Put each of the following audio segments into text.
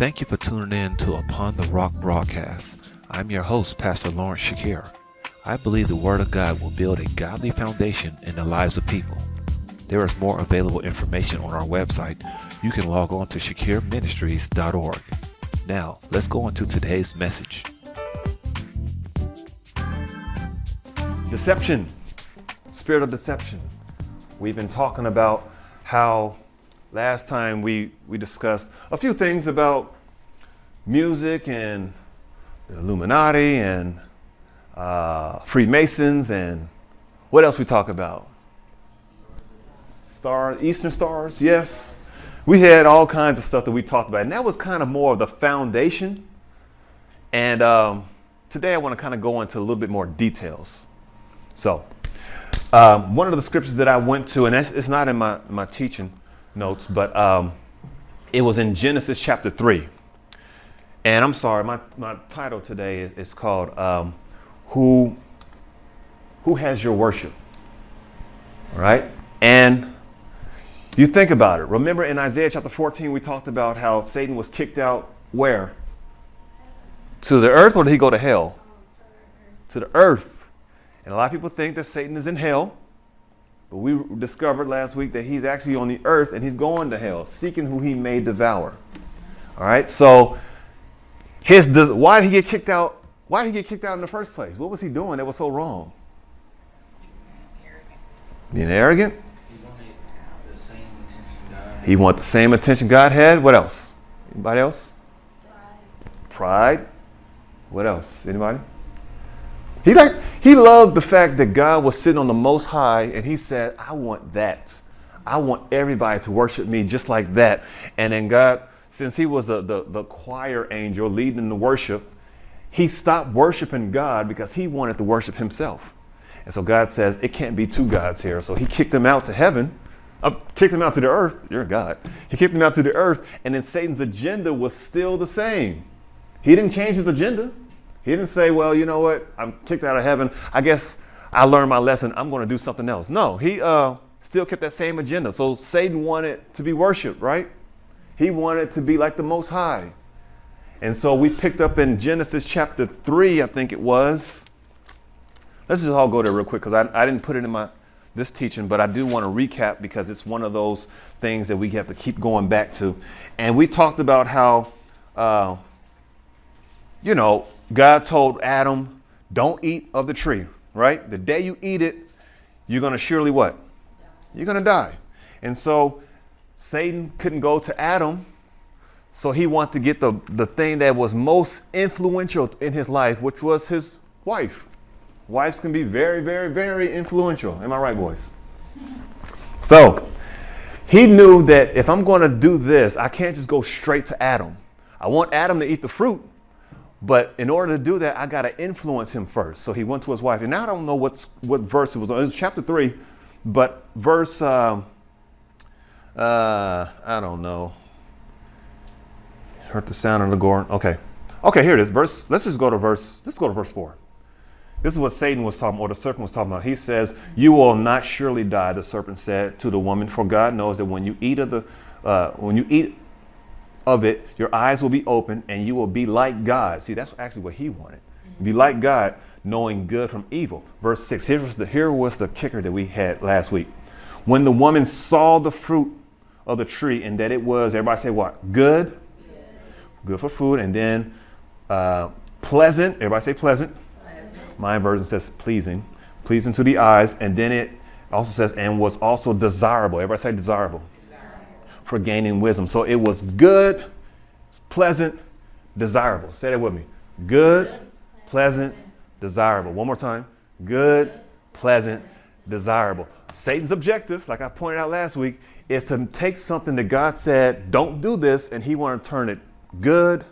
Thank you for tuning in to Upon the Rock broadcast. I'm your host, Pastor Lawrence Shakir. I believe the Word of God will build a godly foundation in the lives of people. There is more available information on our website. You can log on to shakirministries.org. Now, let's go into today's message. Deception, spirit of deception. We've been talking about how last time we discussed a few things about music and the Illuminati and Freemasons and what else we talk about? Eastern stars, yes. We had all kinds of stuff that we talked about, and that was kind of more of the foundation. And today I want to kind of go into a little bit more details. So one of the scriptures that I went to, and it's not in my teaching notes, but it was in Genesis chapter 3. And I'm sorry, my title today is called Who Has Your Worship? All right? And you think about it. Remember in Isaiah chapter 14, we talked about how Satan was kicked out where? To the earth, or did he go to hell? To the earth. And a lot of people think that Satan is in hell. But we discovered last week that he's actually on the earth and he's going to hell, seeking who he may devour. All right. So why did he get kicked out? Why did he get kicked out in the first place? What was he doing that was so wrong? Being arrogant. He wanted the same attention God had. What else? Anybody else? Pride. What else? Anybody? He loved the fact that God was sitting on the Most High, and he said, I want that. I want everybody to worship me just like that. And then God, since he was the choir angel leading the worship, he stopped worshiping God because he wanted to worship himself. And so God says, it can't be two gods here. So he kicked him out to heaven, kicked him out to the earth. You're God. He kicked him out to the earth, and then Satan's agenda was still the same. He didn't change his agenda. He didn't say, well, you know what? I'm kicked out of heaven. I guess I learned my lesson. I'm going to do something else. No, he still kept that same agenda. So Satan wanted to be worshiped, right? He wanted to be like the Most High. And so we picked up in Genesis chapter 3, I think it was. Let's just all go there real quick because I didn't put it in this teaching, but I do want to recap because it's one of those things that we have to keep going back to. And we talked about how, God told Adam, don't eat of the tree, right? The day you eat it, you're going to surely what? You're going to die. And so Satan couldn't go to Adam. So he wanted to get the thing that was most influential in his life, which was his wife. Wives can be very, very, very influential. Am I right, boys? So he knew that if I'm going to do this, I can't just go straight to Adam. I want Adam to eat the fruit. But in order to do that, I got to influence him first. So he went to his wife. And now I don't know what verse it was on. It was chapter 3. But verse, I don't know. Heard the sound of the gore. Okay, here it is. Let's go to verse 4. This is what Satan was talking about, or the serpent was talking about. He says, you will not surely die, the serpent said to the woman, for God knows that when you eat of it, your eyes will be open and you will be like God. See, that's actually what he wanted. Be like God, knowing good from evil. Verse 6, here was the kicker that we had last week. When the woman saw the fruit of the tree and that it was, everybody say what? Good. Good for food. And then pleasant. Everybody say pleasant. My version says pleasing to the eyes. And then it also says, and was also desirable. Everybody say desirable. For gaining wisdom. So it was good, pleasant, desirable. Say that with me. Good, pleasant, desirable. One more time. Good, pleasant, desirable. Satan's objective, like I pointed out last week, is to take something that God said, don't do this, and he wanted to turn it good,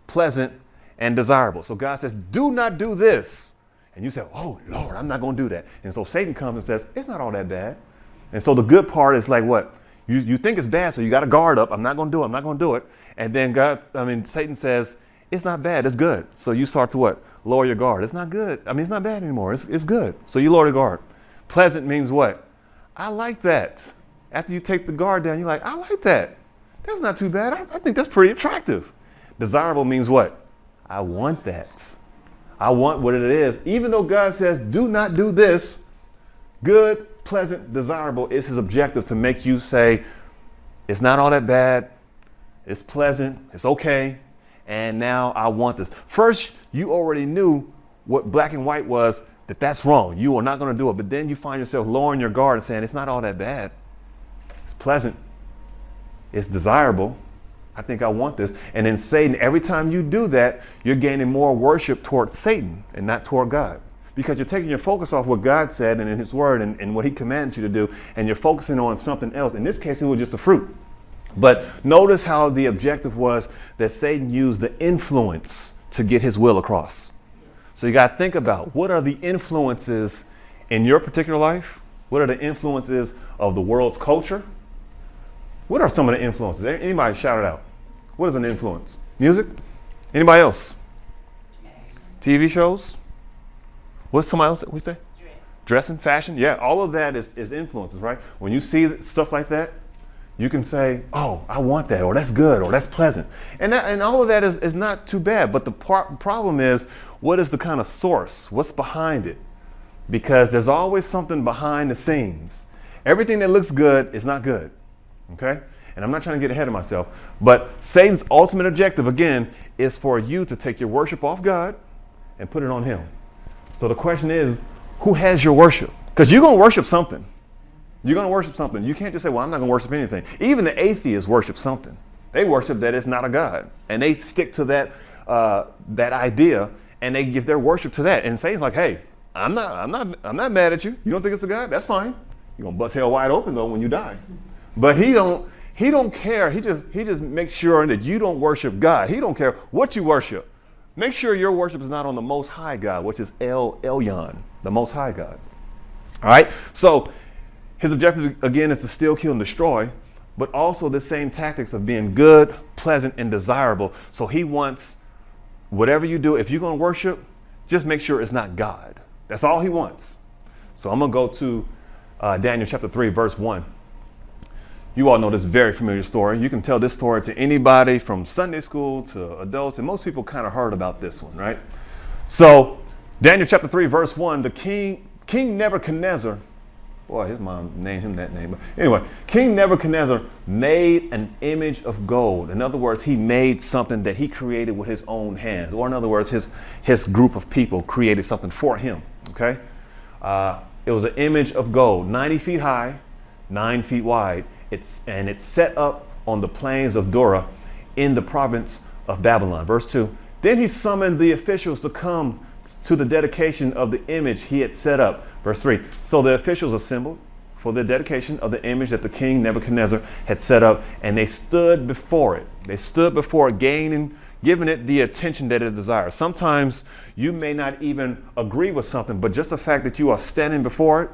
pleasant, and desirable. So God says, do not do this. And you say, oh, Lord, I'm not going to do that. And so Satan comes and says, it's not all that bad. And so the good part is like what? You think it's bad, so you got to guard up. I'm not going to do it. And then Satan says, it's not bad, it's good. So you start to what? Lower your guard. It's not good. It's not bad anymore. It's good. So you lower the guard. Pleasant means what? I like that. After you take the guard down, you're like, I like that. That's not too bad. I think that's pretty attractive. Desirable means what? I want that. I want what it is. Even though God says, do not do this, good, pleasant, desirable is his objective to make you say, it's not all that bad. It's pleasant. It's okay. And now I want this. First, you already knew what black and white was, that's wrong. You are not going to do it. But then you find yourself lowering your guard and saying, it's not all that bad. It's pleasant. It's desirable. I think I want this. And then Satan, every time you do that, you're gaining more worship toward Satan and not toward God. Because you're taking your focus off what God said and in his word and what he commanded you to do, and you're focusing on something else. In this case, it was just a fruit. But notice how the objective was that Satan used the influence to get his will across. So you got to think about, what are the influences in your particular life? What are the influences of the world's culture? What are some of the influences? Anybody shout it out. What is an influence? Music? Anybody else? TV shows? What's somebody else that we say? Dressing, fashion. Yeah, all of that is influences, right? When you see stuff like that, you can say, oh, I want that, or that's good, or that's pleasant. And all of that is not too bad. But the problem is, what is the kind of source? What's behind it? Because there's always something behind the scenes. Everything that looks good is not good. Okay? And I'm not trying to get ahead of myself. But Satan's ultimate objective, again, is for you to take your worship off God and put it on him. So the question is, who has your worship? Because you're going to worship something. You're going to worship something. You can't just say, well, I'm not going to worship anything. Even the atheists worship something. They worship that it's not a God. And they stick to that idea, and they give their worship to that. And Satan's like, hey, I'm not mad at you. You don't think it's a God? That's fine. You're going to bust hell wide open, though, when you die. But he don't care. He just makes sure that you don't worship God. He don't care what you worship. Make sure your worship is not on the Most High God, which is El Elyon, the Most High God. All right? So his objective, again, is to steal, kill, and destroy, but also the same tactics of being good, pleasant, and desirable. So he wants whatever you do, if you're going to worship, just make sure it's not God. That's all he wants. So I'm going to go to Daniel chapter 3, verse 1. You all know this very familiar story. You can tell this story to anybody from Sunday school to adults, and most people kind of heard about this one, right? So Daniel chapter 3, verse 1, the King Nebuchadnezzar, boy, his mom named him that name. But anyway, King Nebuchadnezzar made an image of gold. In other words, he made something that he created with his own hands. Or in other words, his group of people created something for him, okay? It was an image of gold, 90 feet high, 9 feet wide. It's set up on the plains of Dura in the province of Babylon. Verse 2, then he summoned the officials to come to the dedication of the image he had set up. Verse 3, so the officials assembled for the dedication of the image that the king Nebuchadnezzar had set up, and they stood before it. They stood before it, giving it the attention that it desires. Sometimes you may not even agree with something, but just the fact that you are standing before it,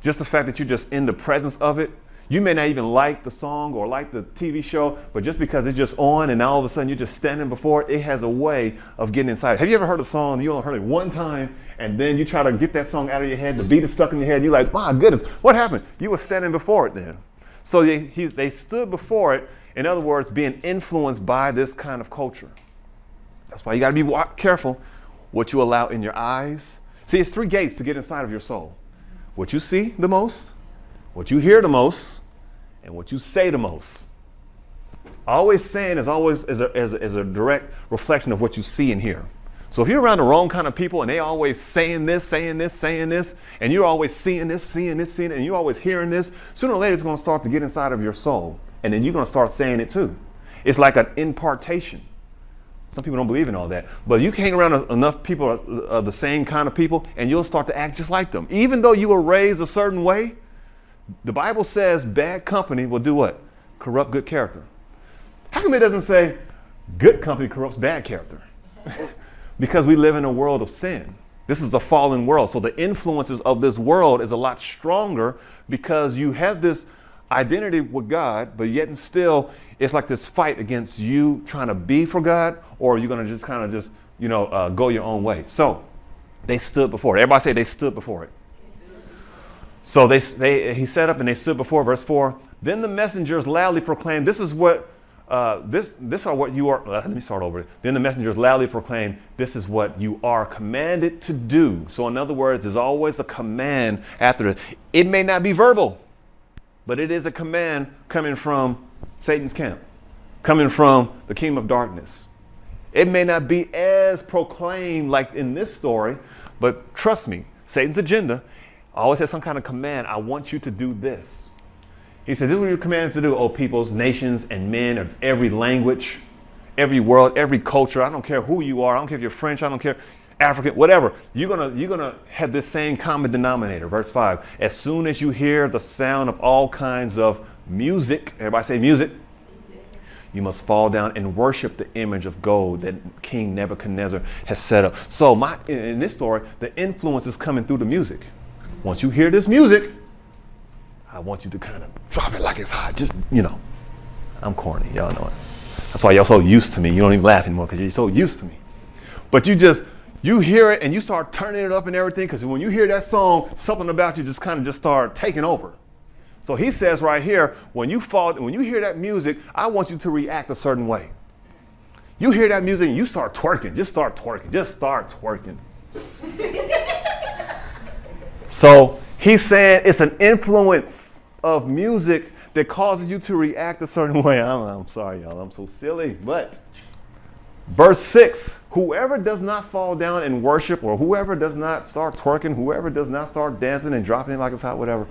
just the fact that you're just in the presence of it, you may not even like the song or like the TV show, but just because it's just on and now all of a sudden you're just standing before it, it has a way of getting inside. Have you ever heard a song and you only heard it one time and then you try to get that song out of your head, the beat is stuck in your head, you're like, my goodness, what happened? You were standing before it then. So they stood before it, in other words, being influenced by this kind of culture. That's why you got to be careful what you allow in your eyes. See, it's 3 gates to get inside of your soul. What you see the most, what you hear the most, and what you say the most. Always saying is a direct reflection of what you see and hear. So if you're around the wrong kind of people and they always saying this, and you're always seeing this, and you're always hearing this, sooner or later it's going to start to get inside of your soul. And then you're going to start saying it too. It's like an impartation. Some people don't believe in all that. But you can hang around enough people, the same kind of people, and you'll start to act just like them. Even though you were raised a certain way, the Bible says bad company will do what? Corrupt good character. How come it doesn't say good company corrupts bad character? Because we live in a world of sin. This is a fallen world. So the influences of this world is a lot stronger because you have this identity with God, but yet and still it's like this fight against you trying to be for God, or you're going to just kind of go your own way. So they stood before it. Everybody say they stood before it. So he set up and they stood before, verse 4. Then the messengers loudly proclaimed, this is what this are what you are. Let me start over. Then the messengers loudly proclaimed, this is what you are commanded to do. So in other words, there's always a command after it. It may not be verbal, but it is a command coming from Satan's camp, coming from the kingdom of darkness. It may not be as proclaimed like in this story, but trust me, Satan's agenda always has some kind of command. I want you to do this. He said, this is what you're commanded to do, O peoples, nations, and men of every language, every world, every culture. I don't care who you are. I don't care if you're French. I don't care, African, whatever. You're gonna have this same common denominator. Verse 5. As soon as you hear the sound of all kinds of music, everybody say music. You must fall down and worship the image of gold that King Nebuchadnezzar has set up. So in this story, the influence is coming through the music. Once you hear this music, I want you to kind of drop it like it's hot. Just, I'm corny. Y'all know it. That's why y'all so used to me. You don't even laugh anymore because you're so used to me. But you hear it and you start turning it up and everything, because when you hear that song, something about you just start taking over. So he says right here, when you hear that music, I want you to react a certain way. You hear that music and you start twerking. Just start twerking. So he's saying it's an influence of music that causes you to react a certain way. I'm sorry, y'all. I'm so silly. But verse 6, whoever does not fall down and worship, or whoever does not start twerking, whoever does not start dancing and dropping it like it's hot, whatever,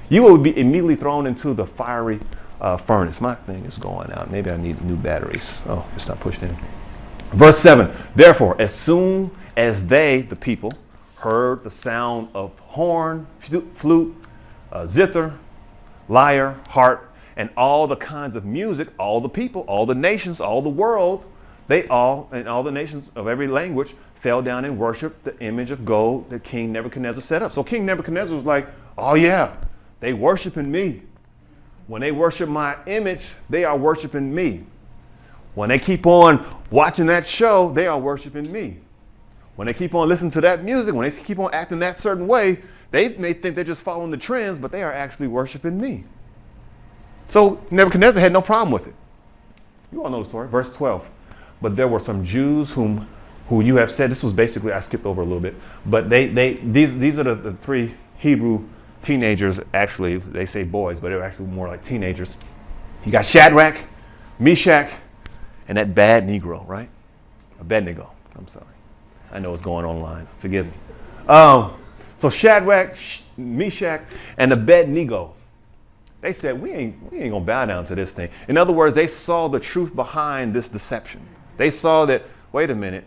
you will be immediately thrown into the fiery furnace. My thing is going out. Maybe I need new batteries. Oh, it's not pushed in. Verse 7, therefore, as soon as they, the people, heard the sound of horn, flute, zither, lyre, harp, and all the kinds of music, all the people, all the nations, all the world, and all the nations of every language fell down and worshiped the image of gold that King Nebuchadnezzar set up. So King Nebuchadnezzar was like, oh yeah, they worshiping me. When they worship my image, they are worshiping me. When they keep on watching that show, they are worshiping me. When they keep on listening to that music, when they keep on acting that certain way, they may think they're just following the trends, but they are actually worshiping me. So Nebuchadnezzar had no problem with it. You all know the story. Verse 12. But there were some Jews who you have said, this was basically, I skipped over a little bit, but these are the three Hebrew teenagers. Actually, they say boys, but they're actually more like teenagers. You got Shadrach, Meshach, and that bad Negro, right? Abednego. I'm sorry. I know what's going on online. Forgive me. So Shadrach, Meshach, and Abednego, they said, we ain't gonna bow down to this thing. In other words, they saw the truth behind this deception. They saw that, wait a minute,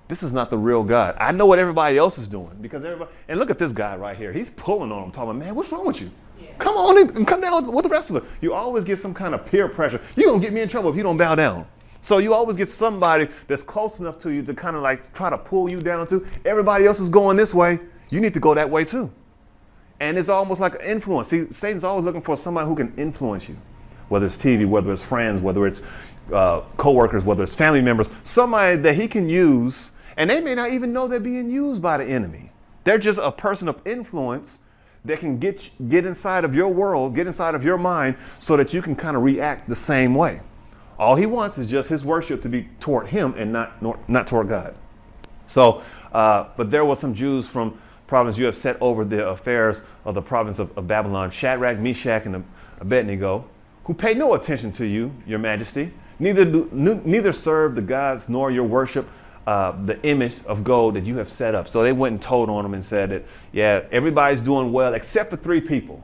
this is not the real God. I know what everybody else is doing, because and look at this guy right here. He's pulling on him, talking, man, what's wrong with you? Yeah. Come on and come down with the rest of us. You always get some kind of peer pressure. You're gonna get me in trouble if you don't bow down. So you always get somebody that's close enough to you to kind of like try to pull you down too. Everybody else is going this way. You need to go that way too. And it's almost like an influence. See, Satan's always looking for somebody who can influence you, whether it's TV, whether it's friends, whether it's co-workers, whether it's family members, somebody that he can use, and they may not even know they're being used by the enemy. They're just a person of influence that can get inside of your world, get inside of your mind, so that you can kind of react the same way. All he wants is just his worship to be toward him and not toward God. So, but there were some Jews from province you have set over the affairs of the province of Babylon, Shadrach, Meshach, and Abednego, who pay no attention to you, your majesty, neither serve the gods nor your worship the image of gold that you have set up. So they went and told on them and said that, yeah, everybody's doing well except for three people.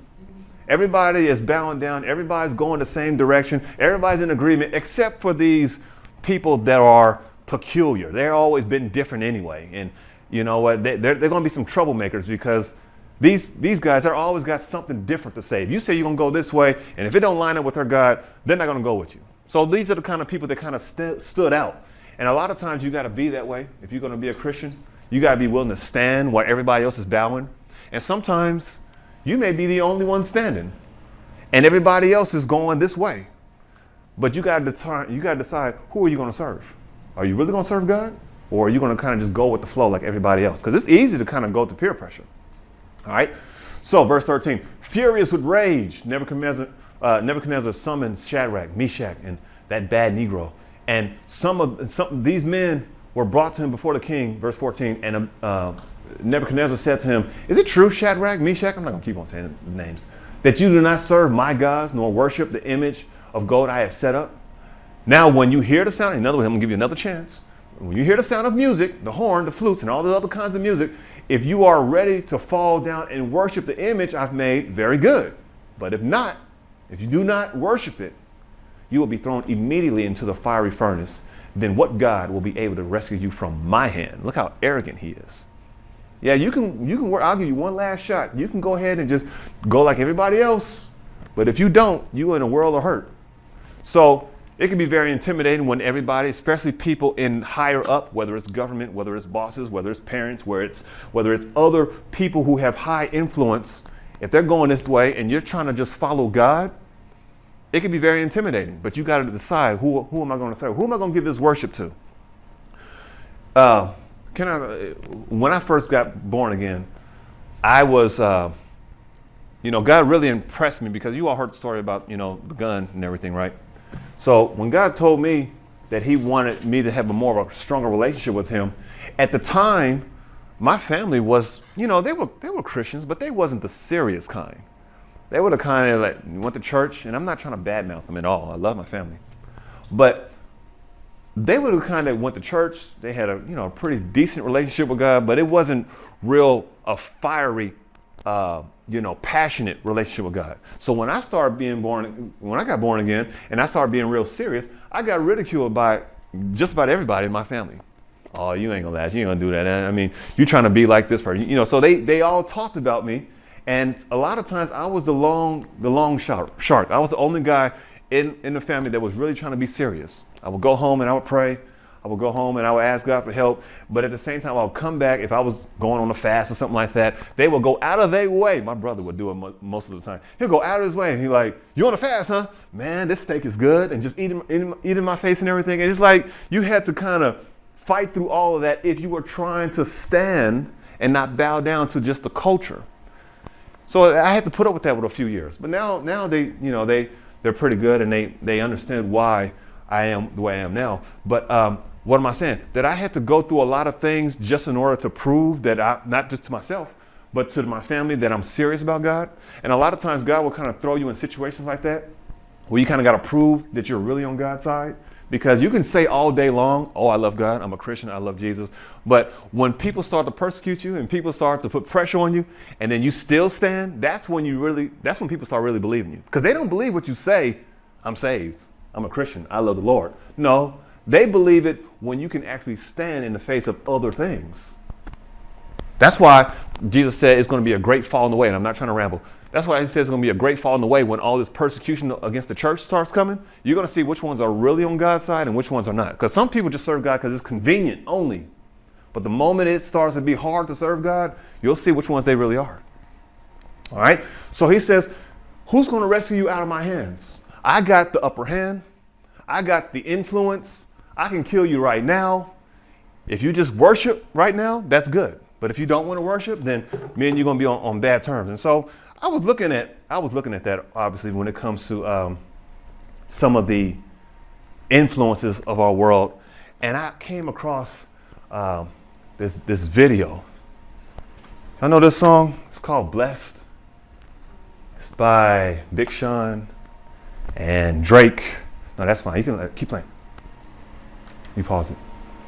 Everybody is bowing down. Everybody's going the same direction. Everybody's in agreement except for these people that are peculiar. They've always been different anyway. And you know what? They're going to be some troublemakers, because these guys, they're always got something different to say. If you say you're going to go this way, and if it don't line up with their God, they're not going to go with you. So these are the kind of people that kind of stood out. And a lot of times you got to be that way. If you're going to be a Christian, you got to be willing to stand while everybody else is bowing. And sometimes you may be the only one standing, and everybody else is going this way. But you got to decide, who are you going to serve? Are you really going to serve God? Or are you going to kind of just go with the flow like everybody else? Because it's easy to kind of go to peer pressure. All right. So verse 13, furious with rage, Nebuchadnezzar Nebuchadnezzar summoned Shadrach, Meshach, and that bad Negro. And some these men were brought to him before the king, verse 14, and Nebuchadnezzar said to him, is it true, Shadrach, Meshach, I'm not going to keep on saying the names, that you do not serve my gods, nor worship the image of gold I have set up? Now, when you hear the sound, in other words, I'm going to give you another chance. When you hear the sound of music, the horn, the flutes, and all the other kinds of music, if you are ready to fall down and worship the image I've made, very good. But if not, if you do not worship it, you will be thrown immediately into the fiery furnace. Then what God will be able to rescue you from my hand? Look how arrogant he is. Yeah, you can work. I'll give you one last shot. You can go ahead and just go like everybody else. But if you don't, you're in a world of hurt. So it can be very intimidating when everybody, especially people in higher up, whether it's government, whether it's bosses, whether it's parents, whether it's other people who have high influence, if they're going this way and you're trying to just follow God, it can be very intimidating. But you got to decide, who am I going to serve? Who am I going to give this worship to? When I first got born again, I was, God really impressed me, because you all heard the story about, the gun and everything, right? So when God told me that he wanted me to have a stronger relationship with him, at the time, my family was, they were Christians, but they wasn't the serious kind. They were the kind of like went to church, and I'm not trying to badmouth them at all. I love my family. But they were the kind that went to church. They had a pretty decent relationship with God, but it wasn't real a fiery, passionate relationship with God. So when I got born again and I started being real serious, I got ridiculed by just about everybody in my family. Oh, you ain't gonna last. You ain't gonna do that. I mean, you trying to be like this person. So they all talked about me. And a lot of times I was the long shark. I was the only guy in the family that was really trying to be serious. I would go home and I would pray. I would go home and I would ask God for help. But at the same time, I would come back. If I was going on a fast or something like that, they would go out of their way. My brother would do it most of the time. He'll go out of his way and he's like, you on a fast, huh? Man, this steak is good. And just eat in my face and everything. And it's like you had to kind of fight through all of that if you were trying to stand and not bow down to just the culture. So I had to put up with that for a few years. But now they're pretty good, and they understand why I am the way I am now. But what am I saying? That I had to go through a lot of things just in order to prove that not just to myself, but to my family, that I'm serious about God. And a lot of times God will kind of throw you in situations like that where you kind of got to prove that you're really on God's side. Because you can say all day long, oh, I love God, I'm a Christian, I love Jesus. But when people start to persecute you and people start to put pressure on you, and then you still stand, that's when people start really believing you. Because they don't believe what you say, I'm saved, I'm a Christian, I love the Lord. No, they believe it when you can actually stand in the face of other things. That's why Jesus said it's going to be a great fall in the way, and I'm not trying to ramble. That's why he says it's going to be a great fall in the way when all this persecution against the church starts coming. You're going to see which ones are really on God's side and which ones are not. Because some people just serve God because it's convenient only. But the moment it starts to be hard to serve God, you'll see which ones they really are. All right? So he says, who's going to rescue you out of my hands? I got the upper hand. I got the influence. I can kill you right now. If you just worship right now, that's good. But if you don't want to worship, then me and you're going to be on bad terms. And so I was looking at that, obviously, when it comes to some of the influences of our world. And I came across this video. I know this song. It's called Blessed. It's by Big Sean and Drake. No, that's fine. You can keep playing. You pause it.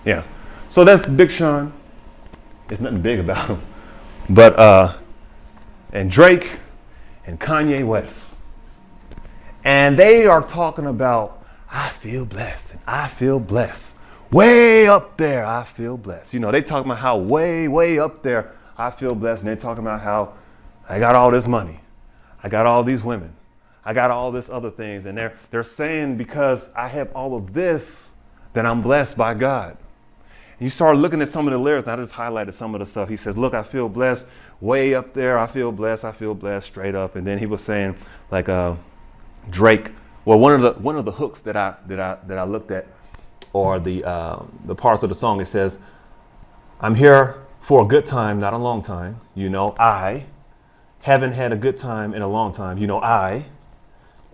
Yeah. So that's Big Sean. There's nothing big about him. But, and Drake and Kanye West. And they are talking about, I feel blessed and I feel blessed. Way up there, I feel blessed. They talking about how way up there, I feel blessed. And they're talking about how I got all this money. I got all these women. I got all this other things. And they're saying because I have all of this, that I'm blessed by God. And you start looking at some of the lyrics, and I just highlighted some of the stuff. He says, look, I feel blessed way up there. I feel blessed straight up. And then he was saying like Drake, well, one of the hooks that I looked at, or the parts of the song, it says, I'm here for a good time, not a long time. I haven't had a good time in a long time. I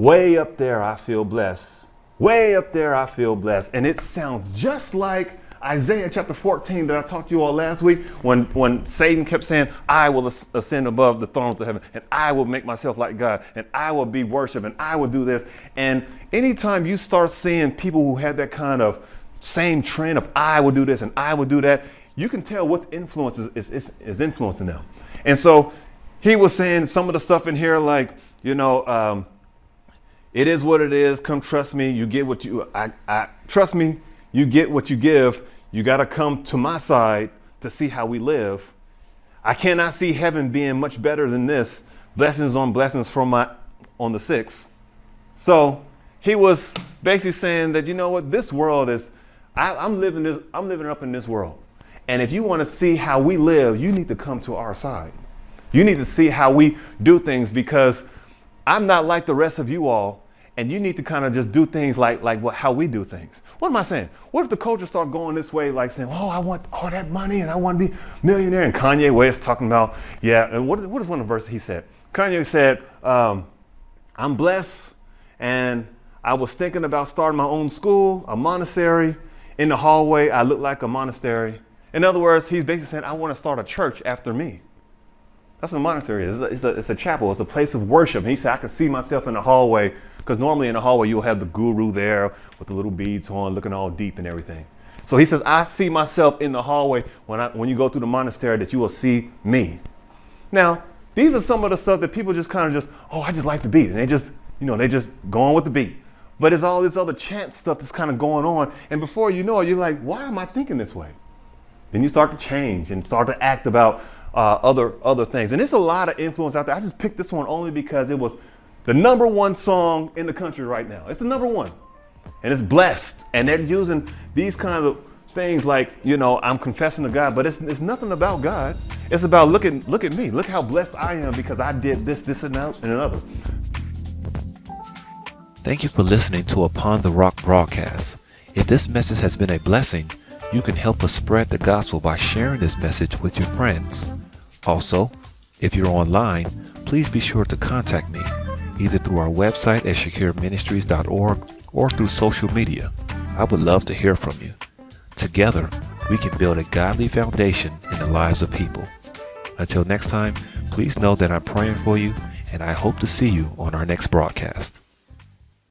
Way up there, I feel blessed. Way up there, I feel blessed. And it sounds just like Isaiah chapter 14 that I talked to you all last week when Satan kept saying, I will ascend above the thrones of heaven, and I will make myself like God, and I will be worshiped, and I will do this. And anytime you start seeing people who have that kind of same trend of I will do this and I will do that, you can tell what influence is influencing them. And so he was saying some of the stuff in here like, it is what it is. Come trust me. You get what you, I trust me. You get what you give. You got to come to my side to see how we live. I cannot see heaven being much better than this. Blessings on blessings on the 6th. So he was basically saying that, you know what, this world is, I'm living up in this world. And if you want to see how we live, you need to come to our side. You need to see how we do things, because I'm not like the rest of you all. And you need to kind of just do things like how we do things. What am I saying? What if the culture start going this way, like saying, oh, I want all that money and I want to be millionaire? And Kanye West talking about, yeah. And what is one of the verses he said? Kanye said, I'm blessed, and I was thinking about starting my own school, a monastery. In the hallway, I look like a monastery. In other words, he's basically saying, I want to start a church after me. That's what a monastery is. It's a chapel. It's a place of worship. And he said, I can see myself in the hallway, because normally in the hallway, you'll have the guru there with the little beads on, looking all deep and everything. So he says, I see myself in the hallway when you go through the monastery, that you will see me. Now, these are some of the stuff that people just kind of I just like the beat. And they just go on with the beat. But it's all this other chant stuff that's kind of going on. And before you know it, you're like, why am I thinking this way? Then you start to change and start to act about other things. And there's a lot of influence out there. I just picked this one only because it was the #1 song in the country right now. It's the #1. And it's blessed. And they're using these kinds of things like, I'm confessing to God, but it's nothing about God. It's about look at me. Look how blessed I am because I did this and another. Thank you for listening to Upon the Rock broadcast. If this message has been a blessing, you can help us spread the gospel by sharing this message with your friends. Also, if you're online, please be sure to contact me, either through our website at shakirministries.org or through social media. I would love to hear from you. Together, we can build a godly foundation in the lives of people. Until next time, please know that I'm praying for you, and I hope to see you on our next broadcast.